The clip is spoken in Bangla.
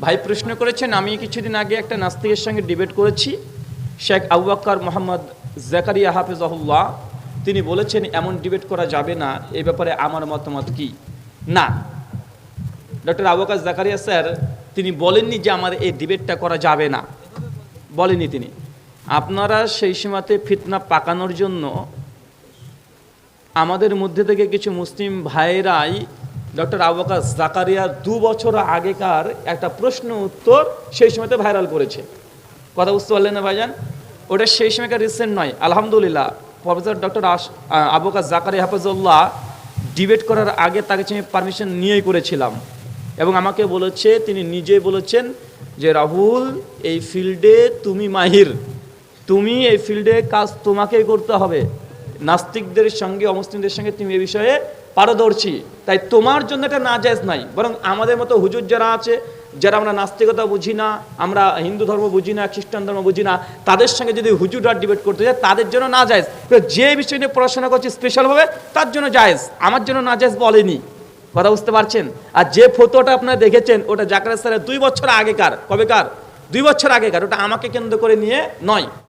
ভাই প্রশ্ন করেছেন, আমি কিছুদিন আগে একটা নাস্তিকের সঙ্গে ডিবেট করেছি। শেখ আবু বকর মোহাম্মদ জাকারিয়া হাফিজাহুল্লাহ তিনি বলেছেন এমন ডিবেট করা যাবে না, এই ব্যাপারে আমার মতামত কি? না, ডক্টর আবু বকর জাকারিয়া স্যার তিনি বলেননি যে আমার এই ডিবেটটা করা যাবে না, বলেনি তিনি। আপনারা সেই সীমাতে ফিতনা পাকানোর জন্য আমাদের মধ্যে থেকে কিছু মুসলিম ভাইরাই ডক্টর আবু বকর জাকারিয়ার 2 বছর আগেকার একটা প্রশ্ন উত্তর সেই সময়তে ভাইরাল করেছে। কথা বুঝতে পারলেন না ভাইজান? ওটা সেই সময়কার রিসেন্ট নয়। আলহামদুলিল্লাহ প্রফেসর ডক্টর আবু বকর জাকারিয়া হাফিজাহুল্লাহ ডিবেট করার আগে তাকে আমি পারমিশন নিয়েই করেছিলাম, এবং আমাকে বলেছে, তিনি নিজেই বলেছেন যে রাহুল এই ফিল্ডে তুমি মাহির, তুমি এই ফিল্ডে কাজ তোমাকেই করতে হবে, নাস্তিকদের সঙ্গে অমুসলিমদের সঙ্গে তুমি এ বিষয়ে পারদর্শী, তাই তোমার জন্য এটা নাজায়েজ নাই। বরং আমাদের মতো হুজুর যারা আছে, যারা আমরা নাস্তিকতা বুঝি না, আমরা হিন্দু ধর্ম বুঝি না, খ্রিস্টান ধর্ম বুঝি না, তাদের সঙ্গে যদি হুজুররা ডিবেট করতে যায় তাদের জন্য নাজায়েজ। যে বিষয় নিয়ে পড়াশোনা করছে স্পেশালভাবে তার জন্য জায়েজ, আমার জন্য নাজায়েজ বলেনি। কথা বুঝতে পারছেন? আর যে ফতোয়াটা আপনারা দেখেছেন ওটা জাকারিয়া স্যারের 2 বছর আগেকার, কবেকার? 2 বছর আগেকার, ওটা আমাকে কেন্দ্র করে নিয়ে নয়।